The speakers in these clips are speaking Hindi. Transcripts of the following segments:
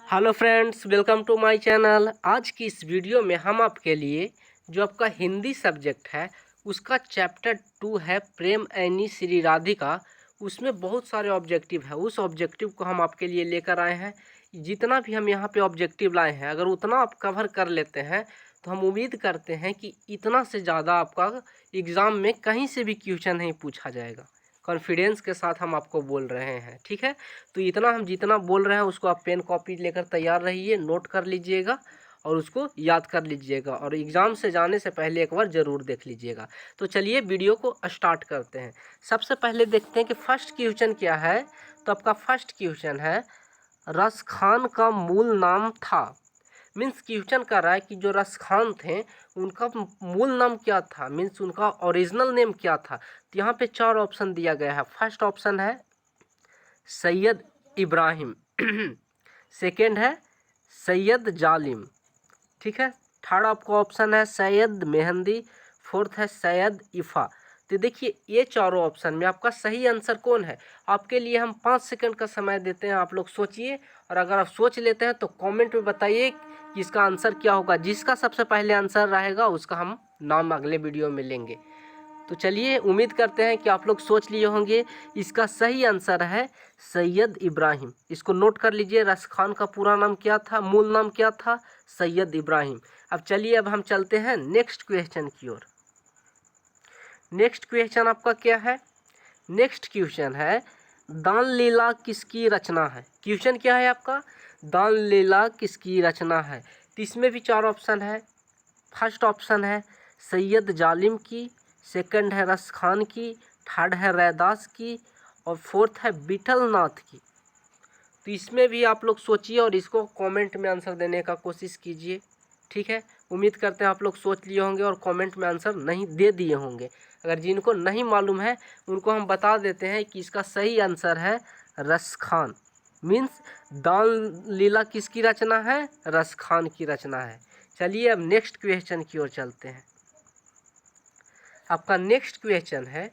Hello friends, welcome to my channel. आज की इस वीडियो में हम आपके लिए जो आपका हिंदी सब्जेक्ट है उसका चैप्टर 2 है प्रेम ऐनी श्री राधिका। उसमें बहुत सारे ऑब्जेक्टिव है। उस ऑब्जेक्टिव को हम आपके लिए लेकर आए हैं। जितना भी हम यहाँ पे ऑब्जेक्टिव लाए हैं, अगर उतना आप कवर कर लेते हैं तो हम उम्मीद करते हैं कि इतना से ज़्यादा आपका एग्ज़ाम में कहीं से भी क्वेश्चन नहीं पूछा जाएगा। कॉन्फिडेंस के साथ हम आपको बोल रहे हैं, ठीक है। तो इतना हम जितना बोल रहे हैं उसको आप पेन कॉपी लेकर तैयार रहिए, नोट कर लीजिएगा और उसको याद कर लीजिएगा और एग्ज़ाम से जाने से पहले एक बार ज़रूर देख लीजिएगा। तो चलिए वीडियो को स्टार्ट करते हैं। सबसे पहले देखते हैं कि फर्स्ट क्वेश्चन क्या है। तो आपका फर्स्ट क्वेश्चन है, रस खान का मूल नाम था। मीन्स क्वेश्चन कर रहा है कि जो रस खान थे उनका मूल नाम क्या था, मीन्स उनका ओरिजिनल नेम क्या था। तो यहाँ पे 4 ऑप्शन दिया गया है। फर्स्ट ऑप्शन है सैयद इब्राहिम, सेकेंड है सैयद जालिम, ठीक है। थर्ड आपका ऑप्शन है सैयद मेहंदी, फोर्थ है सैयद इफ़ा। तो देखिए ये चारों ऑप्शन में आपका सही आंसर कौन है। आपके लिए हम 5 सेकंड का समय देते हैं, आप लोग सोचिए और अगर आप सोच लेते हैं तो कमेंट में बताइए कि इसका आंसर क्या होगा। जिसका सबसे पहले आंसर रहेगा उसका हम नाम अगले वीडियो में लेंगे। तो चलिए, उम्मीद करते हैं कि आप लोग सोच लिए होंगे। इसका सही आंसर है सैयद इब्राहिम। इसको नोट कर लीजिए, रस खान का पूरा नाम क्या था, मूल नाम क्या था, सैयद इब्राहिम। अब चलिए, अब हम चलते हैं नेक्स्ट क्वेश्चन की ओर। नेक्स्ट क्वेश्चन आपका क्या है। नेक्स्ट क्वेश्चन है, दान लीला किसकी रचना है। क्वेश्चन क्या है आपका, दान लीला किसकी रचना है। तो इसमें भी 4 ऑप्शन है। फर्स्ट ऑप्शन है सैयद जालिम की, सेकंड है रस खान की, थर्ड है रैदास की और फोर्थ है विठल नाथ की। तो इसमें भी आप लोग सोचिए और इसको कमेंट में आंसर देने का कोशिश कीजिए, ठीक है। उम्मीद करते हैं आप लोग सोच लिए होंगे और कमेंट में आंसर नहीं दे दिए होंगे। अगर जिनको नहीं मालूम है उनको हम बता देते हैं कि इसका सही आंसर है रस खान। मीन्स दान लीला किसकी रचना है, रस खान की रचना है। चलिए अब नेक्स्ट क्वेश्चन की ओर चलते हैं। आपका नेक्स्ट क्वेश्चन है,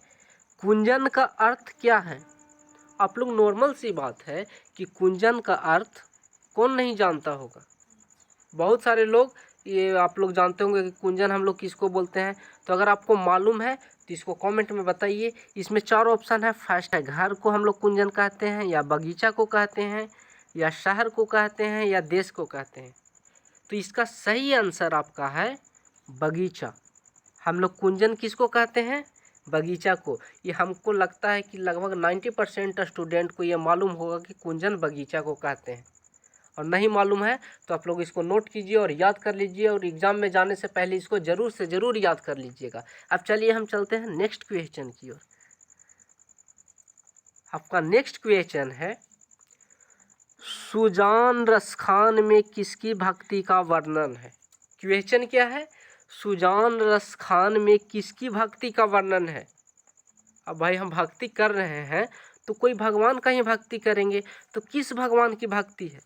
कुंजन का अर्थ क्या है। आप लोग नॉर्मल सी बात है कि कुंजन का अर्थ कौन नहीं जानता होगा। बहुत सारे लोग, ये आप लोग जानते होंगे कि कुंजन हम लोग किसको बोलते हैं। तो अगर आपको मालूम है तो इसको कमेंट में बताइए। इसमें 4 ऑप्शन है। फर्स्ट है घर को हम लोग कुंजन कहते हैं, या बगीचा को कहते हैं, या शहर को कहते हैं, या देश को कहते हैं। तो इसका सही आंसर आपका है बगीचा। हम लोग कुंजन किसको कहते हैं, बगीचा को। ये हमको लगता है कि लगभग 90% स्टूडेंट को ये मालूम होगा कि कुंजन बगीचा को कहते हैं। और नहीं मालूम है तो आप लोग इसको नोट कीजिए और याद कर लीजिए और एग्ज़ाम में जाने से पहले इसको ज़रूर से ज़रूर याद कर लीजिएगा। अब चलिए हम चलते हैं नेक्स्ट क्वेश्चन की ओर। आपका नेक्स्ट क्वेश्चन है, सुजान रस खान में किसकी भक्ति का वर्णन है। क्वेश्चन क्या है, सुजान रस खान में किसकी भक्ति का वर्णन है। अब भाई हम भक्ति कर रहे हैं तो कोई भगवान का ही भक्ति करेंगे। तो किस भगवान की भक्ति है,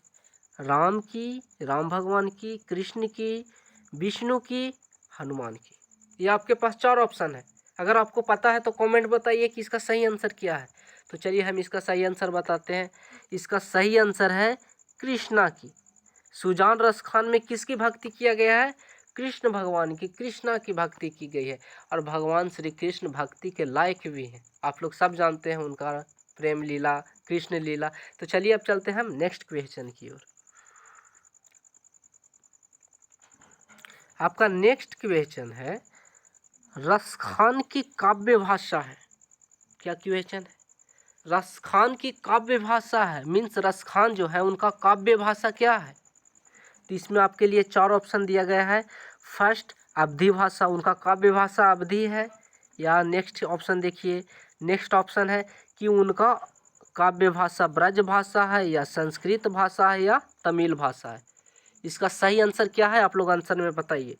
राम की, राम भगवान की, कृष्ण की, विष्णु की, हनुमान की। ये आपके पास 4 ऑप्शन है। अगर आपको पता है तो कमेंट बताइए कि इसका सही आंसर क्या है। तो चलिए हम इसका सही आंसर बताते हैं। इसका सही आंसर है कृष्णा की। सुजान रस खान में किसकी भक्ति किया गया है, कृष्ण भगवान की, कृष्णा की भक्ति की गई है। और भगवान श्री कृष्ण भक्ति के लायक भी हैं। आप लोग सब जानते हैं उनका प्रेम लीला, कृष्ण लीला। तो चलिए अब चलते हैं हम नेक्स्ट क्वेश्चन की ओर। आपका नेक्स्ट क्वेश्चन है, रस खान की काव्य भाषा है। क्या क्वेश्चन है, रस खान की काव्य भाषा है। मीन्स रस खान जो है उनका काव्य भाषा क्या है। तो इसमें आपके लिए 4 ऑप्शन दिया गया है। फर्स्ट अवधी भाषा, उनका काव्य भाषा अवधी है। या नेक्स्ट ऑप्शन देखिए, नेक्स्ट ऑप्शन है कि उनका काव्य भाषा ब्रज भाषा है, या संस्कृत भाषा है, या तमिल भाषा है। इसका सही आंसर क्या है, आप लोग आंसर में बताइए।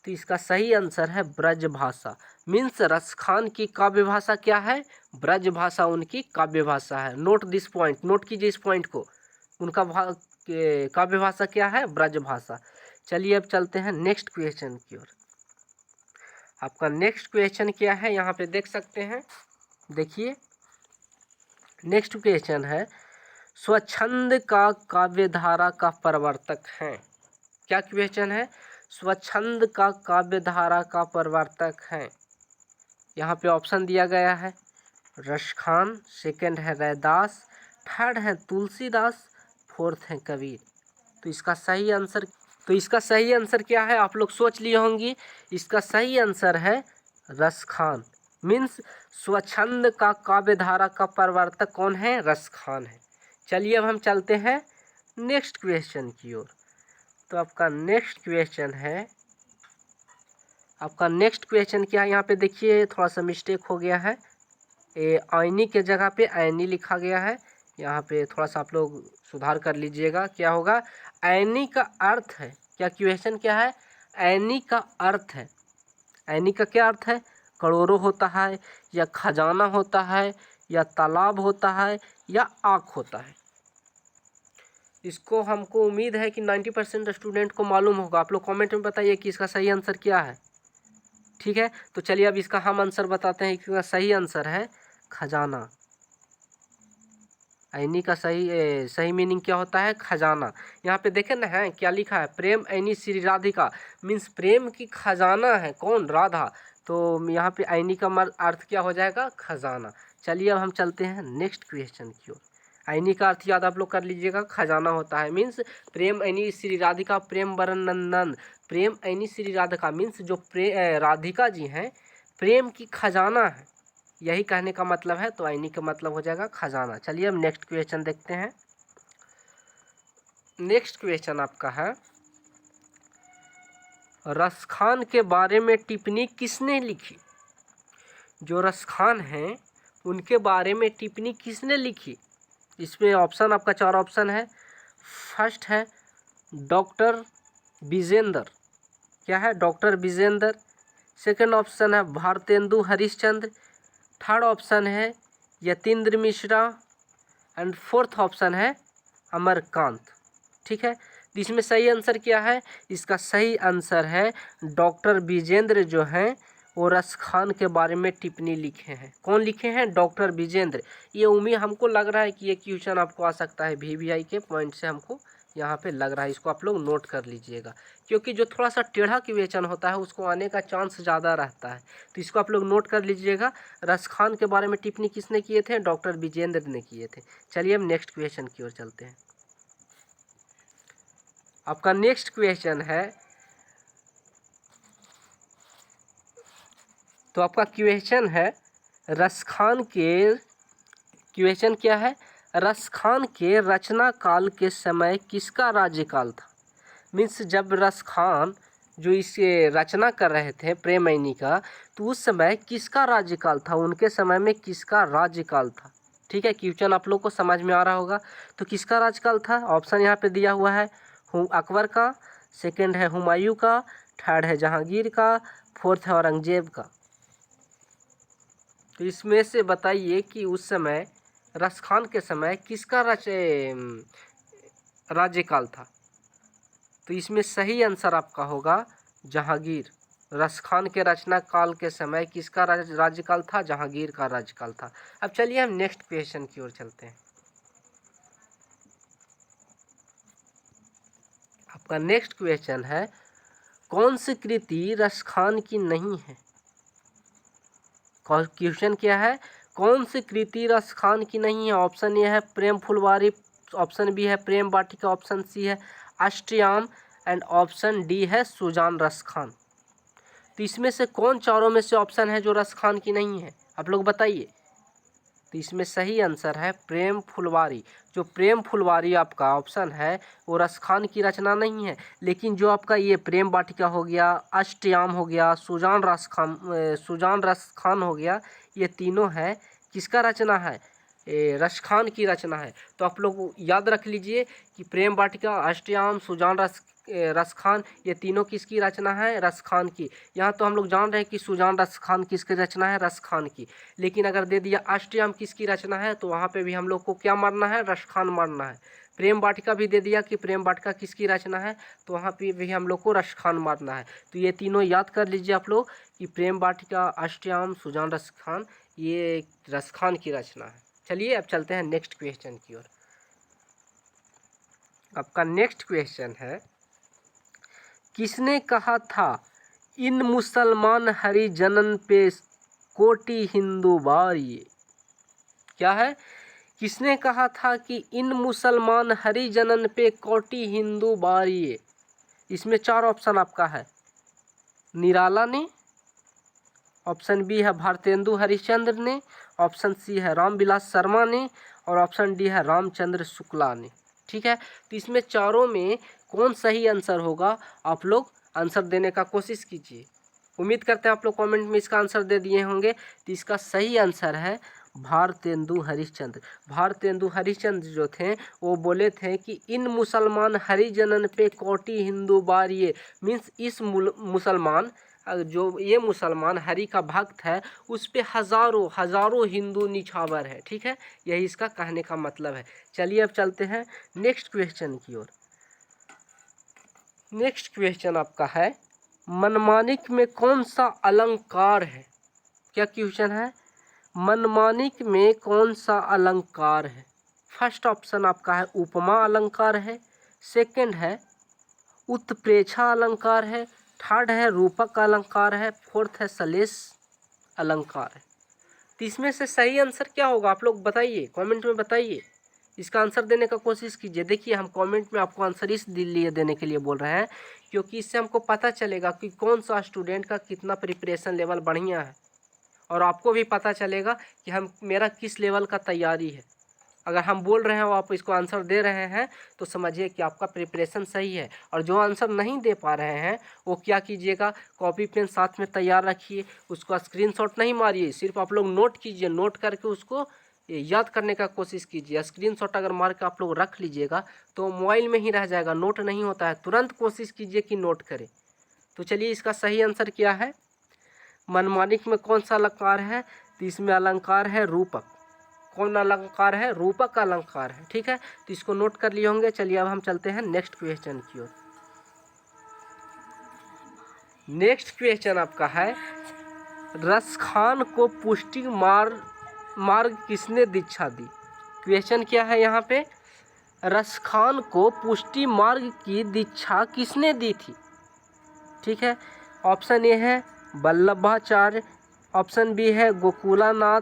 तो इसका सही आंसर है ब्रज भाषा। मीन्स रस खान की काव्य भाषा क्या है, ब्रज भाषा उनकी काव्य भाषा है। नोट दिस पॉइंट, नोट कीजिए इस पॉइंट को। उनका काव्य भाषा क्या है, ब्रज भाषा। चलिए अब चलते हैं नेक्स्ट क्वेश्चन की ओर। आपका नेक्स्ट क्वेश्चन क्या है, यहाँ पे देख सकते हैं। देखिए नेक्स्ट क्वेश्चन है, स्वच्छंद का काव्यधारा का प्रवर्तक है। क्या क्वेश्चन है? स्वच्छंद का काव्यधारा का प्रवर्तक है। यहाँ पे ऑप्शन दिया गया है रसखान, सेकंड है रैदास, थर्ड है तुलसीदास, फोर्थ है कबीर। तो इसका सही आंसर क्या है? आप लोग सोच लिए होंगे। इसका सही आंसर है रसखान। मीन्स स्वच्छंद का काव्यधारा का प्रवर्तक कौन है? रसखान है। चलिए अब हम चलते हैं नेक्स्ट क्वेश्चन की ओर। तो आपका नेक्स्ट क्वेश्चन क्या है? यहाँ पे देखिए थोड़ा सा मिस्टेक हो गया है। आईनी के जगह पे ऐनी लिखा गया है। यहाँ पे थोड़ा सा आप लोग सुधार कर लीजिएगा। क्या होगा? ऐनी का अर्थ है, क्या क्वेश्चन क्या है? ऐनी का अर्थ है, ऐनी का क्या अर्थ है? करोड़ों होता है, या खजाना होता है, या तालाब होता है, या आँख होता है। इसको हमको उम्मीद है कि 90% स्टूडेंट को मालूम होगा। आप लोग कमेंट में बताइए कि इसका सही आंसर क्या है। ठीक है, तो चलिए अब इसका हम आंसर बताते हैं कि इसका सही आंसर है खजाना। ऐनी का सही मीनिंग क्या होता है? खजाना। यहाँ पे देखें ना है क्या लिखा है? प्रेम ऐनी श्री राधिका, मीन्स प्रेम की खजाना है कौन? राधा। तो यहाँ पे ऐनी का अर्थ क्या हो जाएगा? खजाना। चलिए अब हम चलते हैं नेक्स्ट क्वेश्चन की ओर। ऐनी का अर्थ याद आप लोग कर लीजिएगा, खजाना होता है। मीन्स प्रेम ऐनी श्री राधिका प्रेम बरन नंदन। प्रेम ऐनी श्री राधिका मीन्स जो राधिका जी हैं प्रेम की खजाना है, यही कहने का मतलब है। तो ऐनी का मतलब हो जाएगा खजाना। चलिए अब नेक्स्ट क्वेश्चन देखते हैं। नेक्स्ट क्वेश्चन आपका है रसखान के बारे में टिप्पणी किसने लिखी? जो रसखान हैं उनके बारे में टिप्पणी किसने लिखी? इसमें ऑप्शन आपका 4 ऑप्शन है। फर्स्ट है डॉक्टर विजेंद्र। क्या है? डॉक्टर विजेंद्र। सेकंड ऑप्शन है भारतेंदु हरिश्चंद्र। थर्ड ऑप्शन है Yatindra Mishra and fourth option है अमरकांत। ठीक है, तो इसमें सही आंसर क्या है? इसका सही आंसर है डॉक्टर विजेंद्र जो हैं वो रसखान के बारे में टिप्पणी लिखे हैं। कौन लिखे हैं? डॉक्टर विजेंद्र। ये उम्मीद हमको लग रहा है कि ये क्वेश्चन आपको आ सकता है VVI के पॉइंट से, हमको यहाँ पे लग रहा है। इसको आप लोग नोट कर लीजिएगा, क्योंकि जो थोड़ा सा टेढ़ा क्वेश्चन होता है उसको आने का चांस ज़्यादा रहता है। तो इसको आप लोग नोट कर लीजिएगा। रसखान के बारे में टिप्पणी किसने किए थे? डॉक्टर विजेंद्र ने किए थे। चलिए हम नेक्स्ट क्वेश्चन की ओर चलते हैं। आपका नेक्स्ट क्वेश्चन है, तो आपका क्वेश्चन है रसखान के, क्वेश्चन क्या है? रसखान के रचना काल के समय किसका राज्यकाल था? मीन्स जब रसखान जो इसे रचना कर रहे थे प्रेम ऐनी का, तो उस समय किसका राज्यकाल था? उनके समय में किसका राज्यकाल था? ठीक है, क्वेश्चन आप लोग को समझ में आ रहा होगा। तो किसका राज्यकाल था? ऑप्शन यहाँ पे दिया हुआ है अकबर का, सेकंड है हुमायूं का, थर्ड है जहांगीर का, फोर्थ है औरंगजेब का। तो इसमें से बताइए कि उस समय रसखान के समय किसका राज्यकाल था? तो इसमें सही आंसर आपका होगा जहांगीर। रसखान के रचना काल के समय किसका राज्यकाल था? जहांगीर का राज्यकाल था। अब चलिए हम नेक्स्ट क्वेश्चन की ओर चलते हैं। आपका नेक्स्ट क्वेश्चन है कौन सी कृति रसखान की नहीं है? क्वेश्चन क्या है? कौन सी कृति रसखान की नहीं है? ऑप्शन ए है प्रेम फुलवारी, ऑप्शन बी है प्रेम वाटिका, ऑप्शन सी है अष्टयाम एंड ऑप्शन डी है सुजान रसखान। तो इसमें से कौन चारों में से ऑप्शन है जो रसखान की नहीं है? आप लोग बताइए। तो इसमें सही आंसर है प्रेम फुलवारी। जो प्रेम फुलवारी आपका ऑप्शन है वो रसखान की रचना नहीं है, लेकिन जो आपका ये प्रेम वाटिका हो गया, अष्टयाम हो गया, सुजान रसखान हो गया, ये तीनों है किसका रचना है? रसखान की रचना है। तो आप लोग याद रख लीजिए कि प्रेम वाटिका, अष्टयाम, सुजान रसखान ये तीनों किसकी रचना है? रसखान की। यहाँ तो हम लोग जान रहे हैं कि सुजान रसखान किसकी रचना है? रसखान की। लेकिन अगर दे दिया अष्टयाम किसकी रचना है, तो वहाँ पे भी हम लोग को क्या मानना है? रसखान मानना है। प्रेम वाटिका भी दे दिया कि प्रेम वाटिका किसकी रचना है, तो वहाँ पे भी हम लोग को रसखान मानना है। तो ये तीनों याद कर लीजिए आप लोग कि प्रेम वाटिका, अष्टयाम, सुजान रसखान ये रसखान की रचना है। चलिए अब चलते हैं नेक्स्ट क्वेश्चन की ओर। आपका नेक्स्ट क्वेश्चन है, किसने कहा था इन मुसलमान हरिजनन पे कोटि हिंदू बारिये? क्या है? किसने कहा था कि इन मुसलमान हरिजनन पे कोटि हिंदू बारिये? इसमें चार ऑप्शन आपका है। निराला ने, ऑप्शन बी है भारतेंदु हरिश्चंद्र ने, ऑप्शन सी है रामविलास शर्मा ने, और ऑप्शन डी है रामचंद्र शुक्ला ने। ठीक है, तो इसमें चारों में कौन सही आंसर होगा, आप लोग आंसर देने का कोशिश कीजिए। उम्मीद करते हैं आप लोग कमेंट में इसका आंसर दे दिए होंगे। तो इसका सही आंसर है भारतेंदु हरिश्चंद्र। भारतेंदु हरिश्चंद्र जो थे वो बोले थे कि इन मुसलमान हरिजनन पे कोटि हिंदू बारिये, मीन्स इस मुसलमान जो ये मुसलमान हरि का भक्त है उस पे हजारों हजारों हिंदू निछावर है। ठीक है, यही इसका कहने का मतलब है। चलिए अब चलते हैं नेक्स्ट क्वेश्चन की ओर। नेक्स्ट क्वेश्चन आपका है, मनमानिक में कौन सा अलंकार है? क्या क्वेश्चन है? मनमानिक में कौन सा अलंकार है? फर्स्ट ऑप्शन आपका है उपमा अलंकार है, सेकंड है उत्प्रेक्षा अलंकार है, थर्ड है रूपक अलंकार है, फोर्थ है सलेश अलंकार है। तो इसमें से सही आंसर क्या होगा आप लोग बताइए, कमेंट में बताइए, इसका आंसर देने का कोशिश कीजिए। देखिए हम कमेंट में आपको आंसर इस लिए देने के लिए बोल रहे हैं क्योंकि इससे हमको पता चलेगा कि कौन सा स्टूडेंट का कितना प्रिपरेशन लेवल बढ़िया है, और आपको भी पता चलेगा कि मेरा किस लेवल का तैयारी है। अगर हम बोल रहे हैं और आप इसको आंसर दे रहे हैं तो समझिए कि आपका प्रिपरेशन सही है। और जो आंसर नहीं दे पा रहे हैं वो क्या कीजिएगा, कॉपी पेन साथ में तैयार रखिए, उसका स्क्रीनशॉट नहीं मारिए, सिर्फ आप लोग नोट कीजिए, नोट करके उसको याद करने का कोशिश कीजिए। स्क्रीनशॉट अगर मार के आप लोग रख लीजिएगा तो मोबाइल में ही रह जाएगा, नोट नहीं होता है। तुरंत कोशिश कीजिए कि नोट करें। तो चलिए इसका सही आंसर क्या है, मनमानिक में कौन सा अलंकार है? तो इसमें अलंकार है रूपक। कौन अलंकार है? रूपक का अलंकार है। ठीक है, तो इसको नोट कर लिए होंगे। चलिए अब हम चलते हैं नेक्स्ट क्वेश्चन की ओर। नेक्स्ट क्वेश्चन आपका है, रसखान को पुष्टि मार्ग किसने दीक्षा दी? क्वेश्चन क्या है यहाँ पे, रसखान को पुष्टि मार्ग की दीक्षा किसने दी थी? ठीक है, ऑप्शन ए है वल्लभाचार्य, ऑप्शन बी है गोकुलानाथ,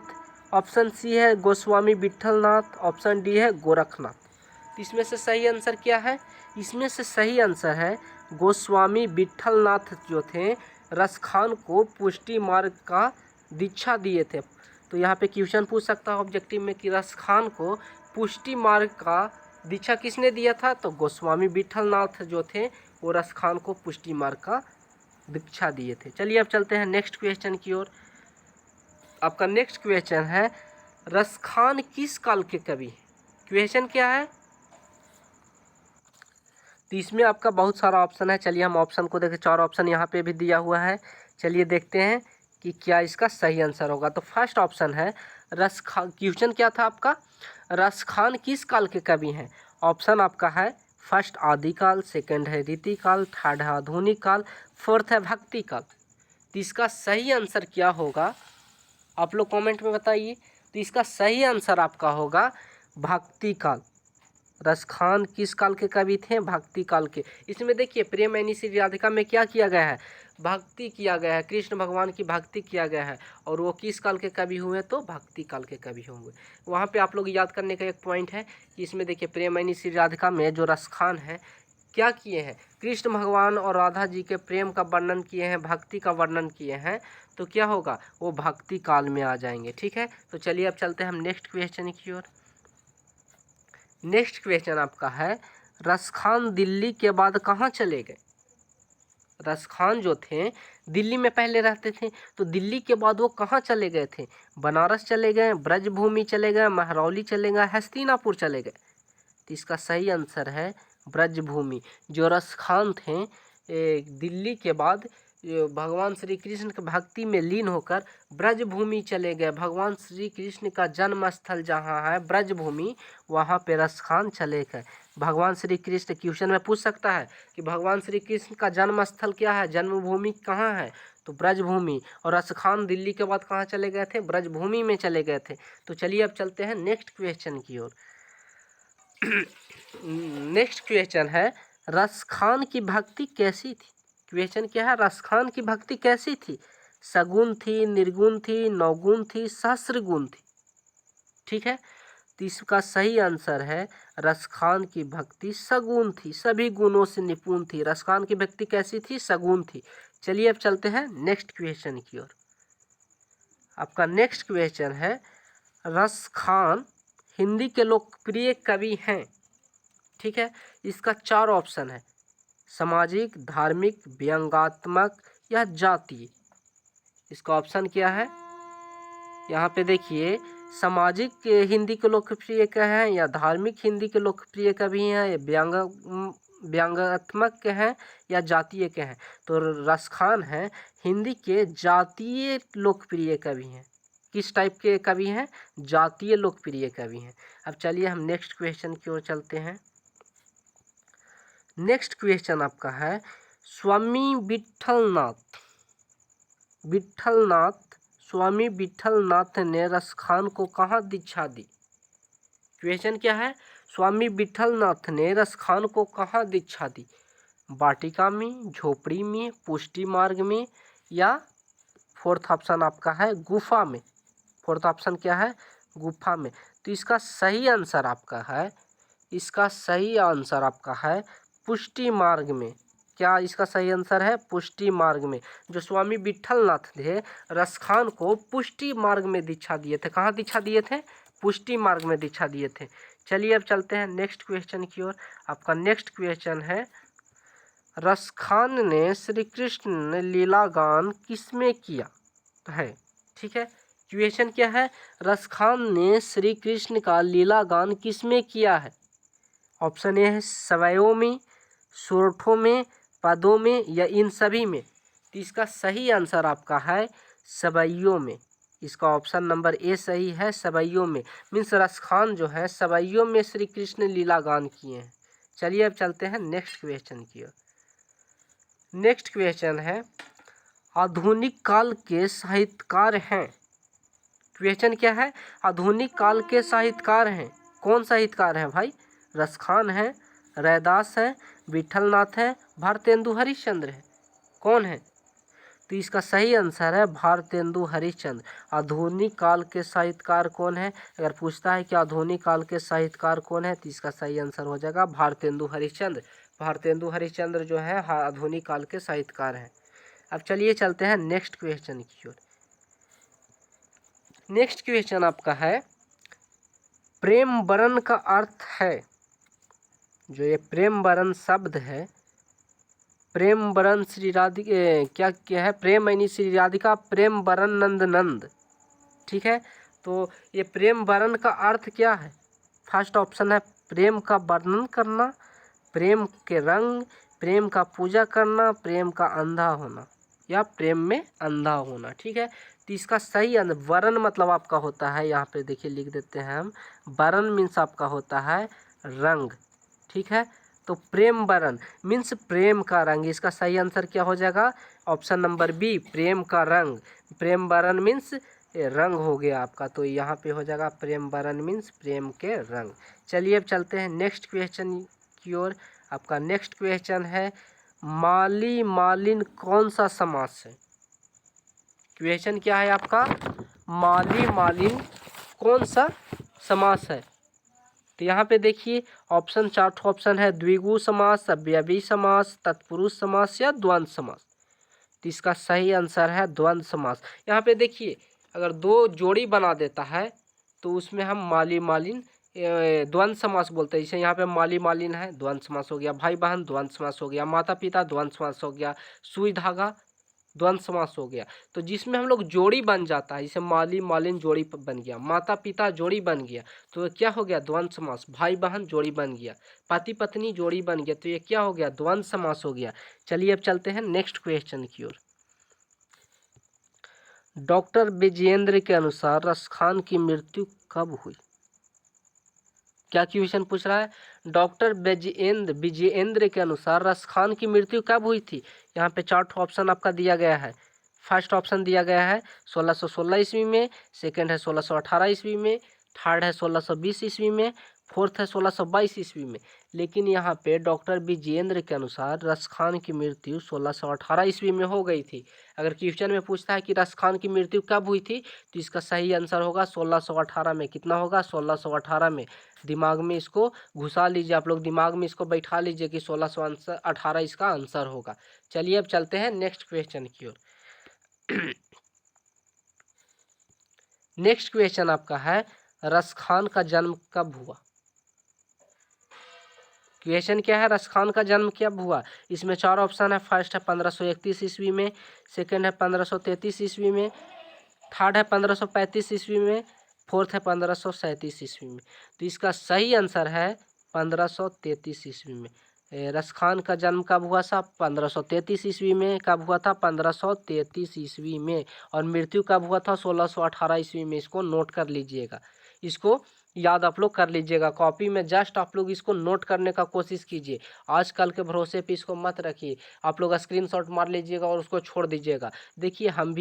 ऑप्शन सी है गोस्वामी विट्ठलनाथ, ऑप्शन डी है गोरखनाथ। इसमें से सही आंसर क्या है? इसमें से सही आंसर है गोस्वामी विट्ठलनाथ जो थे रसखान को पुष्टि मार्ग का दीक्षा दिए थे। तो यहाँ पे क्वेश्चन पूछ सकता है ऑब्जेक्टिव में कि रसखान को पुष्टि मार्ग का दीक्षा किसने दिया था? तो गोस्वामी विट्ठलनाथ जो थे वो रसखान को पुष्टि मार्ग का दीक्षा दिए थे। चलिए अब चलते हैं नेक्स्ट क्वेश्चन की ओर। आपका नेक्स्ट क्वेश्चन है, रसखान किस काल के कवि हैं? क्वेश्चन क्या है? तो इसमें आपका बहुत सारा ऑप्शन है। चलिए हम ऑप्शन को देखें, चार ऑप्शन यहाँ पे भी दिया हुआ है। चलिए देखते हैं कि क्या इसका सही आंसर होगा। तो फर्स्ट ऑप्शन है रसखान। क्वेश्चन क्या था आपका, रसखान किस काल के कवि हैं? ऑप्शन आपका है फर्स्ट आदिकाल, सेकंड है रीतिकाल, थर्ड है आधुनिक काल, फोर्थ है भक्ति काल। तो इसका सही आंसर क्या होगा आप लोग कमेंट में बताइए। तो इसका सही आंसर आपका होगा भक्ति काल। रसखान किस काल के कवि थे? भक्ति काल के। इसमें देखिए प्रेम ऐनी श्री राधिका में क्या किया गया है, भक्ति किया गया है, कृष्ण भगवान की भक्ति किया गया है। और वो किस काल के कवि हुए? तो भक्ति काल के कवि होंगे। वहाँ पे आप लोग याद करने का एक पॉइंट है कि इसमें देखिए प्रेम ऐनी श्री राधिका में जो रसखान है क्या किए हैं, कृष्ण भगवान और राधा जी के प्रेम का वर्णन किए हैं, भक्ति का वर्णन किए हैं। तो क्या होगा, वो भक्ति काल में आ जाएंगे। ठीक है, तो चलिए अब चलते हैं हम नेक्स्ट क्वेश्चन की ओर। नेक्स्ट क्वेश्चन आपका है, रसखान दिल्ली के बाद कहाँ चले गए? रसखान जो थे दिल्ली में पहले रहते थे, तो दिल्ली के बाद वो कहाँ चले गए थे? बनारस चले गए, ब्रजभूमि चले गए, महरौली चले गए, हस्तिनापुर चले गए। तो इसका सही आंसर है ब्रजभूमि। जो रसखान थे दिल्ली के बाद भगवान श्री कृष्ण के भक्ति में लीन होकर ब्रजभूमि चले गए। भगवान श्री कृष्ण का जन्म स्थल जहाँ है ब्रजभूमि, वहाँ पे रसखान चले गए। भगवान श्री कृष्ण, क्वेश्चन में पूछ सकता है कि भगवान श्री कृष्ण का जन्म स्थल क्या है, जन्मभूमि कहाँ है? तो ब्रजभूमि। और रसखान दिल्ली के बाद कहाँ चले गए थे? ब्रजभूमि में चले गए थे। तो चलिए अब चलते हैं नेक्स्ट क्वेश्चन की ओर। नेक्स्ट क्वेश्चन है, रसखान की भक्ति कैसी थी? क्वेश्चन क्या है, रसखान की भक्ति कैसी थी? सगुण थी, निर्गुण थी, नौगुण थी, सहस्र गुण थी? ठीक है, तो इसका सही आंसर है रसखान की भक्ति सगुण थी, सभी गुणों से निपुण थी। रसखान की भक्ति कैसी थी? सगुण थी। चलिए अब चलते हैं नेक्स्ट क्वेश्चन की ओर। आपका नेक्स्ट क्वेश्चन है, रसखान हिंदी के लोकप्रिय कवि हैं। ठीक है, इसका 4 ऑप्शन है, सामाजिक, धार्मिक, व्यंग्यात्मक या जातीय। इसका ऑप्शन क्या है? यहाँ पे देखिए, सामाजिक हिंदी के लोकप्रिय के हैं, या धार्मिक हिंदी के लोकप्रिय कवि हैं, या व्यंग्यात्मक के हैं, या जातीय के हैं। तो रसखान हैं हिंदी के जातीय लोकप्रिय कवि हैं। किस टाइप के कवि हैं? जातीय लोकप्रिय कवि हैं। अब चलिए हम नेक्स्ट क्वेश्चन की ओर चलते हैं। नेक्स्ट क्वेश्चन आपका है, स्वामी विठलनाथ ने रसखान को कहाँ दीक्षा दी? क्वेश्चन क्या है, स्वामी विठलनाथ ने रसखान को कहाँ दीक्षा दी? वाटिका में, झोपड़ी में, पुष्टि मार्ग में, या फोर्थ ऑप्शन आपका है गुफा में। फोर्थ ऑप्शन क्या है? गुफा में। तो इसका सही आंसर आपका है पुष्टि मार्ग में। क्या इसका सही आंसर है? पुष्टि मार्ग में। जो स्वामी विठलनाथ थे, रसखान को पुष्टि मार्ग में दीक्षा दिए थे। कहाँ दीक्षा दिए थे? पुष्टि मार्ग में दीक्षा दिए थे। चलिए अब चलते हैं नेक्स्ट क्वेश्चन की ओर। आपका नेक्स्ट क्वेश्चन है, रसखान ने श्री कृष्ण लीला गान किसमें किया है? ठीक है, क्वेश्चन क्या है, रसखान ने श्री कृष्ण का लीला गान किसमें किया है? ऑप्शन ए है सवयों में, सोरठों में, पदों में, या इन सभी में। तो इसका सही आंसर आपका है सवैयों में। इसका ऑप्शन नंबर ए सही है, सवैयों में। मीन्स रसखान जो है सवैयों में श्री कृष्ण लीला गान किए हैं। चलिए अब चलते हैं नेक्स्ट क्वेश्चन की ओर। नेक्स्ट क्वेश्चन है, आधुनिक काल के साहित्यकार हैं। क्वेश्चन क्या है, आधुनिक काल के साहित्यकार हैं। कौन साहित्यकार हैं भाई? रसखान है, रैदास है, विठलनाथ है, भारतेंदु हरिश्चंद्र है। कौन है? तो इसका सही आंसर है भारतेंदु हरिश्चंद्र। आधुनिक काल के साहित्यकार कौन है? अगर पूछता है कि आधुनिक काल के साहित्यकार कौन है, तो इसका सही आंसर हो जाएगा भारतेंदु हरिश्चंद्र। भारतेंदु हरिश्चंद्र जो है आधुनिक काल के साहित्यकार हैं। अब चलिए चलते हैं नेक्स्ट क्वेश्चन की ओर। नेक्स्ट क्वेश्चन आपका है, प्रेम वरण का अर्थ है। जो ये प्रेम वरण शब्द है, प्रेम वरण श्री राधिका क्या है? प्रेम यानी श्री राधिका प्रेम वरण नंद। ठीक है, तो ये प्रेम वरण का अर्थ क्या है? फर्स्ट ऑप्शन है प्रेम का वर्णन करना, प्रेम के रंग, प्रेम का पूजा करना, प्रेम का अंधा होना, या प्रेम में अंधा होना। ठीक है, तो इसका सही वरण मतलब आपका होता है, यहाँ पे देखिए लिख देते हैं हम, वरण मीन्स आपका होता है रंग। ठीक है, तो प्रेम वरण मीन्स प्रेम का रंग। इसका सही आंसर क्या हो जाएगा? ऑप्शन नंबर बी, प्रेम का रंग। प्रेम वरण मीन्स रंग हो गया आपका, तो यहाँ पे हो जाएगा प्रेम वरण मीन्स प्रेम के रंग। चलिए अब चलते हैं नेक्स्ट क्वेश्चन की ओर। आपका नेक्स्ट क्वेश्चन है, माली मालिन कौन सा समास है? क्वेश्चन क्या है आपका, माली मालिन कौन सा समास है? तो यहाँ पे देखिए ऑप्शन 4 ऑप्शन है, द्विगु समास, अव्ययी समास, तत्पुरुष समास, या द्वंद्व समास। तो इसका सही आंसर है द्वंद्व समास। यहाँ पे देखिए अगर 2 जोड़ी बना देता है तो उसमें हम माली मालिन द्वंद्व समास बोलते हैं। जैसे यहाँ पे माली मालिन है, द्वंद्व समास हो गया, भाई बहन द्वंद्व समास हो गया, माता पिता द्वंद्व समास हो गया, सुई धागा द्वंद्व समास हो गया। तो जिसमें हम लोग जोड़ी बन जाता है, जैसे माली मालिन जोड़ी बन गया, माता पिता जोड़ी बन गया, तो क्या हो गया? द्वंद्व समास। भाई बहन जोड़ी बन गया, पति पत्नी जोड़ी बन गया, तो ये क्या हो गया? द्वंद्व समास हो गया। चलिए अब चलते हैं नेक्स्ट क्वेश्चन की ओर। डॉक्टर विजयेंद्र के अनुसार रसखान की मृत्यु कब हुई? क्या क्वेश्चन पूछ रहा है? डॉक्टर विजयेंद्र के अनुसार रसखान की मृत्यु कब हुई थी? यहाँ पे 4 ऑप्शन आपका दिया गया है। फर्स्ट ऑप्शन दिया गया है 1616 ईस्वी में, सेकंड है 1618 ईस्वी में, थर्ड है 1620 ईस्वी में, फोर्थ है 1622 ईस्वी में। लेकिन यहाँ पे डॉक्टर विजेंद्र के अनुसार रस खान की मृत्यु 1618 ईस्वी में हो गई थी। अगर क्वेश्चन में पूछता है कि रस खान की मृत्यु कब हुई थी, तो इसका सही आंसर होगा 1618 में। कितना होगा? 1618 में। दिमाग में इसको घुसा लीजिए, आप लोग दिमाग में इसको बैठा लीजिए कि 1618 इसका आंसर होगा। चलिए अब चलते हैं नेक्स्ट क्वेश्चन की ओर। नेक्स्ट क्वेश्चन आपका है, रस खान का जन्म कब हुआ? क्वेश्चन क्या है, रस खान का जन्म कब हुआ? इसमें 4 ऑप्शन है। फर्स्ट है 1531 ईस्वी में, सेकंड है 1533 ईस्वी में, थर्ड है 1535 ईस्वी में, फोर्थ है 1537 ईस्वी में। तो इसका सही आंसर है 1533 ईस्वी में। रस खान का जन्म कब हुआ था? 1533 ईस्वी में। कब हुआ था? 1533 ईस्वी में। और मृत्यु कब हुआ था? 1618 ईस्वी में। इसको नोट कर लीजिएगा, इसको याद आप लोग कर लीजिएगा। कॉपी में जस्ट आप लोग इसको नोट करने का कोशिश कीजिए। आजकल के भरोसे पे इसको मत रखिए, आप लोग स्क्रीनशॉट मार लीजिएगा और उसको छोड़ दीजिएगा। देखिए हम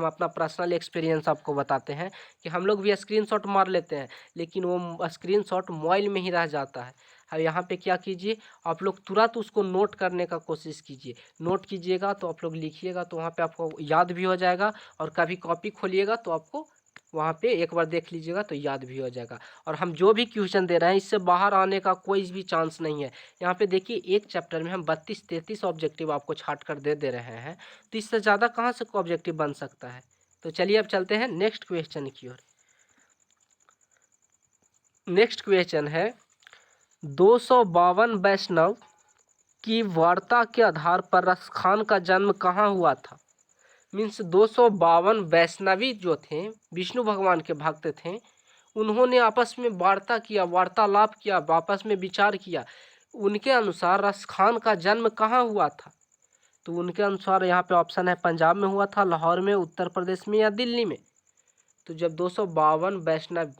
अपना पर्सनल एक्सपीरियंस आपको बताते हैं कि हम लोग भी स्क्रीनशॉट मार लेते हैं, लेकिन वो स्क्रीनशॉट मोबाइल में ही रह जाता है। और यहाँ पे क्या कीजिए, आप लोग तुरंत उसको नोट करने का कोशिश कीजिए। नोट कीजिएगा तो आप लोग लिखिएगा तो वहाँ पे आपको याद भी हो जाएगा, और कभी कॉपी खोलिएगा तो आपको वहाँ पे एक बार देख लीजिएगा तो याद भी हो जाएगा। और हम जो भी क्वेश्चन दे रहे हैं इससे बाहर आने का कोई भी चांस नहीं है। यहाँ पे देखिए एक चैप्टर में हम 32-33 ऑब्जेक्टिव आपको छाट कर दे रहे हैं, तो इससे ज़्यादा कहाँ से ऑब्जेक्टिव बन सकता है। तो चलिए अब चलते हैं नेक्स्ट क्वेश्चन की ओर। नेक्स्ट क्वेश्चन है, 252 वैष्णव की वार्ता के आधार पर रस खान का जन्म कहाँ हुआ था? मीन्स 252 वैष्णवी जो थे, विष्णु भगवान के भक्त थे, उन्होंने आपस में वार्ता किया, वार्तालाप किया, आपस में विचार किया। उनके अनुसार रस खान का जन्म कहाँ हुआ था? तो उनके अनुसार यहाँ पे ऑप्शन है, पंजाब में हुआ था, लाहौर में, उत्तर प्रदेश में, या दिल्ली में। तो जब 252 वैष्णव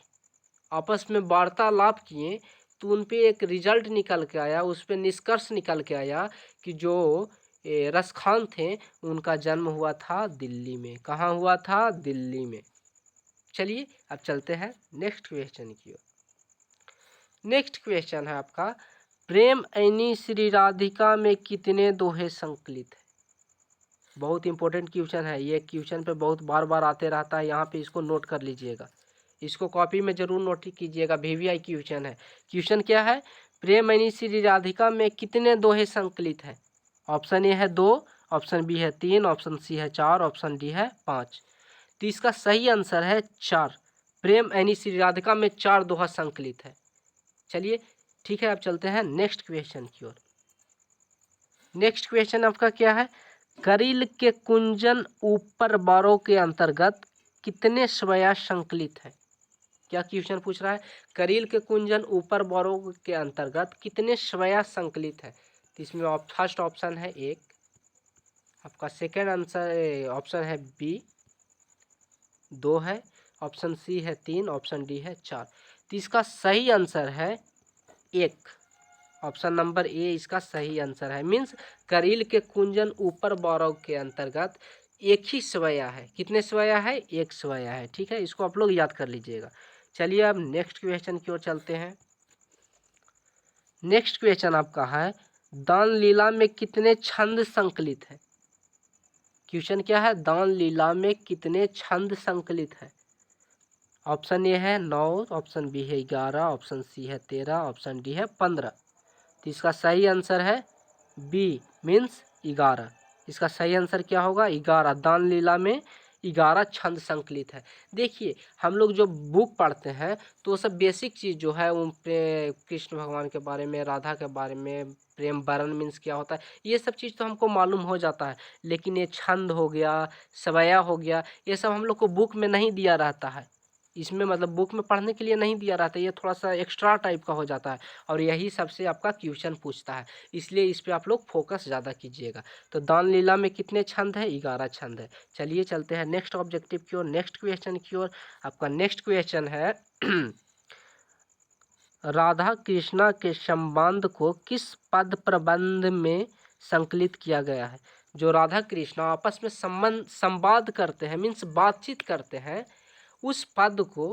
आपस में वार्तालाप किए तो उन पे एक रिजल्ट निकल के आया, उस पे निष्कर्ष निकल के आया कि जो रस खान थे उनका जन्म हुआ था दिल्ली में। कहाँ हुआ था? दिल्ली में। चलिए अब चलते हैं नेक्स्ट क्वेश्चन की ओर। नेक्स्ट क्वेश्चन है आपका, प्रेम ऐनी श्री राधिका में कितने दोहे संकलित है? बहुत इंपॉर्टेंट क्वेश्चन है ये, क्वेश्चन पे बहुत बार बार आते रहता है। यहाँ पे इसको नोट कर लीजिएगा, इसको कॉपी में जरूर नोट कीजिएगा। VVI क्वेश्चन है। क्वेश्चन क्या है, प्रेम ऐनी श्री राधिका में कितने दोहे संकलित है? ऑप्शन ए है 2, ऑप्शन बी है 3, ऑप्शन सी है 4, ऑप्शन डी है 5। तो इसका सही आंसर है 4। प्रेम ऐनी श्री राधिका में 4 दोहा संकलित है। चलिए ठीक है, अब चलते हैं नेक्स्ट क्वेश्चन की ओर। नेक्स्ट क्वेश्चन आपका क्या है, करील के कुंजन ऊपर बारों के अंतर्गत कितने स्वया संकलित है? क्या क्वेश्चन पूछ रहा है, करील के कुंजन ऊपर बारों के अंतर्गत कितने स्वया संकलित है? तो इसमें फर्स्ट ऑप्शन है 1, आपका सेकेंड आंसर ऑप्शन है बी 2 है, ऑप्शन सी है 3, ऑप्शन डी है 4। तो इसका सही आंसर है 1, ऑप्शन नंबर ए इसका सही आंसर है। मीन्स करील के कुंजन ऊपर बारों के अंतर्गत एक ही स्वया है। कितने स्वया है? 1 स्वया है। ठीक है, इसको आप लोग याद कर लीजिएगा। चलिए अब नेक्स्ट क्वेश्चन की ओर चलते हैं। नेक्स्ट क्वेश्चन आपका है, दान लीला में कितने छंद संकलित है? क्वेश्चन क्या है, दान लीला में कितने छंद संकलित है? ऑप्शन ए है 9, ऑप्शन बी है 11, ऑप्शन सी है 13, ऑप्शन डी है 15। तो इसका सही आंसर है बी मीन्स 11। इसका सही आंसर क्या होगा? 11। दान लीला में 11 छंद संकलित है। देखिए हम लोग जो बुक पढ़ते हैं तो सब बेसिक चीज़ जो है उन पे कृष्ण भगवान के बारे में, राधा के बारे में, प्रेम वर्णन मीन्स क्या होता है, ये सब चीज़ तो हमको मालूम हो जाता है। लेकिन ये छंद हो गया, सवया हो गया, ये सब हम लोग को बुक में नहीं दिया रहता है। इसमें मतलब बुक में पढ़ने के लिए नहीं दिया रहता है, ये थोड़ा सा एक्स्ट्रा टाइप का हो जाता है और यही सबसे आपका क्वेश्चन पूछता है, इसलिए इस पे आप लोग फोकस ज़्यादा कीजिएगा। तो दान लीला में कितने छंद है? 11 छंद है। चलिए चलते हैं नेक्स्ट ऑब्जेक्टिव की ओर, नेक्स्ट क्वेश्चन की ओर। आपका नेक्स्ट क्वेश्चन है राधा कृष्णा के संबंध को किस पद प्रबंध में संकलित किया गया है? जो राधा कृष्णा आपस में संवाद करते हैं मीन्स बातचीत करते हैं, उस पद को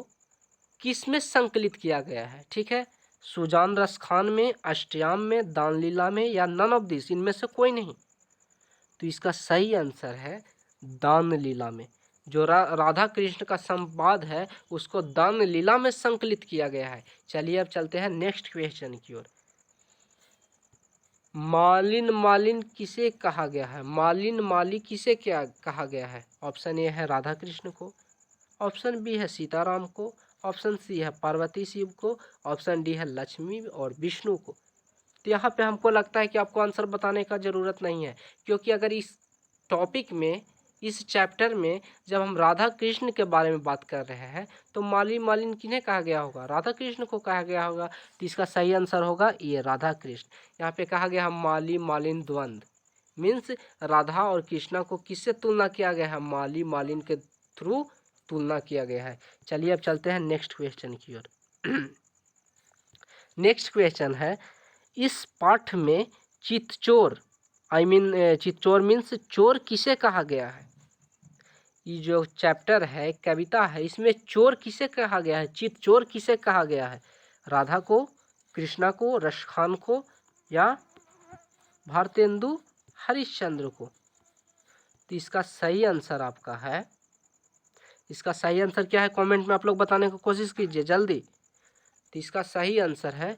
किस में संकलित किया गया है? ठीक है, सुजान रस खान में, अष्टयाम में, दानलीला में या नन ऑफ दिस, इनमें से कोई नहीं। तो इसका सही आंसर है दानलीला में। जो राधा कृष्ण का संवाद है उसको दानलीला में संकलित किया गया है। चलिए अब चलते हैं नेक्स्ट क्वेश्चन की ओर। मालिन मालिन किसे कहा गया है? मालिन माली किसे क्या कहा गया है? ऑप्शन ए है राधा कृष्ण को, ऑप्शन बी है सीताराम को, ऑप्शन सी है पार्वती शिव को, ऑप्शन डी है लक्ष्मी और विष्णु को। तो यहाँ पे हमको लगता है कि आपको आंसर बताने का ज़रूरत नहीं है, क्योंकि अगर इस टॉपिक में, इस चैप्टर में जब हम राधा कृष्ण के बारे में बात कर रहे हैं तो माली मालिन किन्हें कहा गया होगा? राधा कृष्ण को कहा गया होगा। तो इसका सही आंसर होगा ये राधा कृष्ण। यहाँ पे कहा गया है माली मालिन द्वंद्व, मीन्स राधा और कृष्णा को किससे तुलना किया गया है? माली मालिन के थ्रू तुलना किया गया है। चलिए अब चलते हैं नेक्स्ट क्वेश्चन की ओर। नेक्स्ट क्वेश्चन है, इस पाठ में चितचोर, चितचोर मीन्स चोर किसे कहा गया है? ये जो चैप्टर है, कविता है, इसमें चोर किसे कहा गया है? चितचोर किसे कहा गया है? राधा को, कृष्णा को, रसखान को या भारतेंदु हरिश्चंद्र को? तो इसका सही आंसर आपका है, इसका सही आंसर क्या है कमेंट में आप लोग बताने की कोशिश कीजिए जल्दी। तो इसका सही आंसर है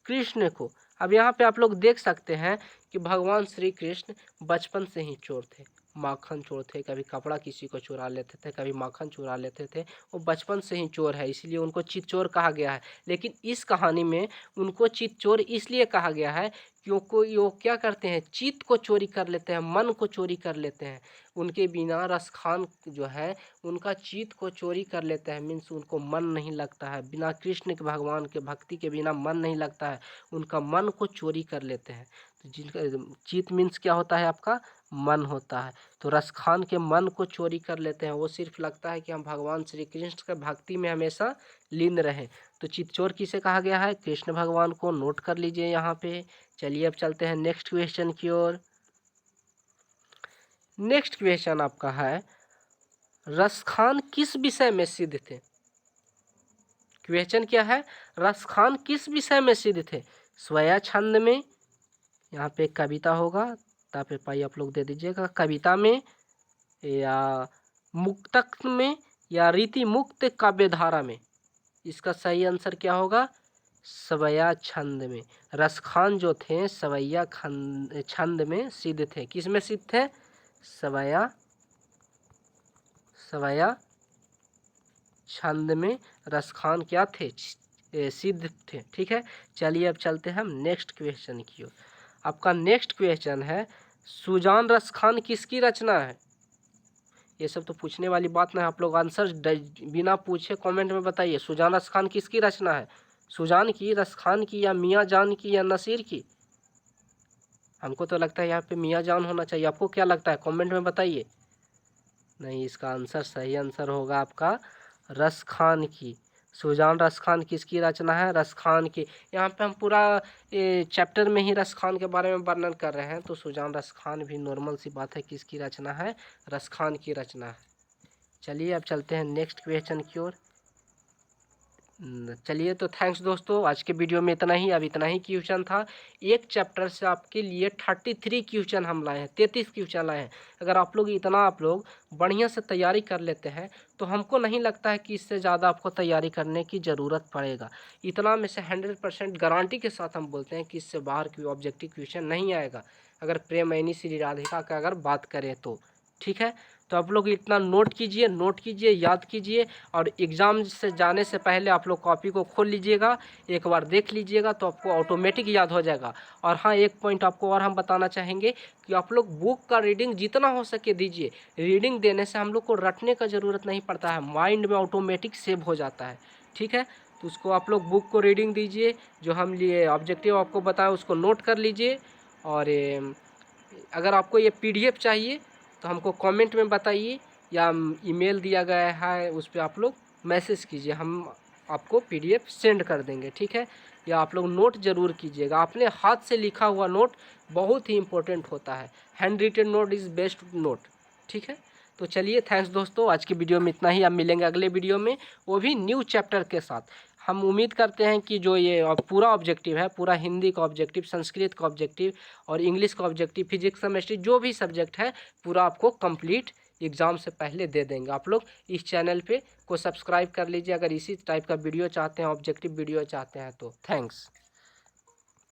कृष्ण को। अब यहाँ पे आप लोग देख सकते हैं कि भगवान श्री कृष्ण बचपन से ही चोर थे, माखन चोर थे। कभी कपड़ा किसी को चुरा लेते थे, कभी माखन चुरा लेते थे। वो बचपन से ही चोर है, इसलिए उनको चित चोर कहा गया है। लेकिन इस कहानी में उनको चित चोर इसलिए कहा गया है क्योंकि वो क्या करते हैं, चित्त को चोरी कर लेते हैं, मन को चोरी कर लेते हैं। उनके बिना रसखान जो है उनका चित्त को चोरी कर लेते हैं, मीन्स उनको मन नहीं लगता है। बिना कृष्ण के, भगवान के भक्ति के बिना मन नहीं लगता है, उनका मन को चोरी कर लेते हैं। तो जिनका चित्त मीन्स क्या होता है? आपका मन होता है। तो रसखान के मन को चोरी कर लेते हैं। वो सिर्फ लगता है कि हम भगवान श्री कृष्ण के भक्ति में हमेशा लीन रहें। तो चित्तचोर किसे कहा गया है? कृष्ण भगवान को। नोट कर लीजिए यहाँ पे। चलिए अब चलते हैं नेक्स्ट क्वेश्चन की ओर। नेक्स्ट क्वेश्चन आपका है, रसखान किस विषय में सिद्ध थे? क्वेश्चन क्या है? रसखान किस विषय में सिद्ध थे? स्वया छंद में, यहाँ पे कविता होगा, यहाँ पे पाई आप लोग दे दीजिएगा, कविता में या मुक्तक में या रीति मुक्त काव्यधारा में? इसका सही आंसर क्या होगा? सवैया छंद में। रसखान जो थे सवैया छंद में सिद्ध थे। किस में सिद्ध थे? सवैया छंद में रसखान क्या थे? सिद्ध थे। ठीक है, चलिए अब चलते हैं हम नेक्स्ट क्वेश्चन की ओर। आपका नेक्स्ट क्वेश्चन है, सुजान रसखान किसकी रचना है? ये सब तो पूछने वाली बात ना है, आप लोग आंसर बिना पूछे कमेंट में बताइए। सुजान रसखान किसकी रचना है? सुजान की, रसखान की या मियाँ जान की या नसीर की? हमको तो लगता है यहाँ पे मियाँ जान होना चाहिए। आपको क्या लगता है कमेंट में बताइए। नहीं, इसका आंसर, सही आंसर होगा आपका रसखान की। सुजान रसखान किसकी रचना है? रसखान की। यहाँ पे हम पूरा चैप्टर में ही रसखान के बारे में वर्णन कर रहे हैं, तो सुजान रसखान भी नॉर्मल सी बात है, किसकी रचना है? रसखान की रचना है। चलिए अब चलते हैं नेक्स्ट क्वेश्चन की ओर। चलिए तो थैंक्स दोस्तों, आज के वीडियो में इतना ही। अब इतना ही क्वेश्चन था। एक चैप्टर से आपके लिए 33 क्वेश्चन हम लाए हैं, 33 क्वेश्चन लाए हैं। अगर आप लोग बढ़िया से तैयारी कर लेते हैं तो हमको नहीं लगता है कि इससे ज़्यादा आपको तैयारी करने की ज़रूरत पड़ेगा। इतना में से 100% गारंटी के साथ हम बोलते हैं कि इससे बाहर की ऑब्जेक्टिव क्वेश्चन नहीं आएगा, अगर प्रेम नैनी श्री राधिका का अगर बात करें तो। ठीक है, तो आप लोग इतना नोट कीजिए, याद कीजिए, और एग्ज़ाम से जाने से पहले आप लोग कॉपी को खोल लीजिएगा, एक बार देख लीजिएगा तो आपको ऑटोमेटिक याद हो जाएगा। और हाँ, एक पॉइंट आपको और हम बताना चाहेंगे कि आप लोग बुक का रीडिंग जितना हो सके दीजिए। रीडिंग देने से हम लोग को रटने का ज़रूरत नहीं पड़ता है, माइंड में ऑटोमेटिक सेव हो जाता है। ठीक है, तो उसको आप लोग बुक को रीडिंग दीजिए, जो हम लिए ऑब्जेक्टिव आपको बताएं उसको नोट कर लीजिए। और अगर आपको ये PDF चाहिए तो हमको कमेंट में बताइए, या ईमेल दिया गया है उस पर आप लोग मैसेज कीजिए, हम आपको PDF सेंड कर देंगे। ठीक है, या आप लोग नोट ज़रूर कीजिएगा। अपने हाथ से लिखा हुआ नोट बहुत ही इम्पोर्टेंट होता है। Hand written note is best note. ठीक है, तो चलिए थैंक्स दोस्तों, आज की वीडियो में इतना ही। अब मिलेंगे अगले वीडियो में, वो भी न्यू चैप्टर के साथ। हम उम्मीद करते हैं कि जो ये पूरा ऑब्जेक्टिव है, पूरा हिंदी का ऑब्जेक्टिव, संस्कृत का ऑब्जेक्टिव और इंग्लिश का ऑब्जेक्टिव, फिजिक्स केमिस्ट्री जो भी सब्जेक्ट है पूरा आपको कंप्लीट एग्ज़ाम से पहले दे देंगे। आप लोग इस चैनल पे को सब्सक्राइब कर लीजिए अगर इसी टाइप का वीडियो चाहते हैं, ऑब्जेक्टिव वीडियो चाहते हैं तो। थैंक्स।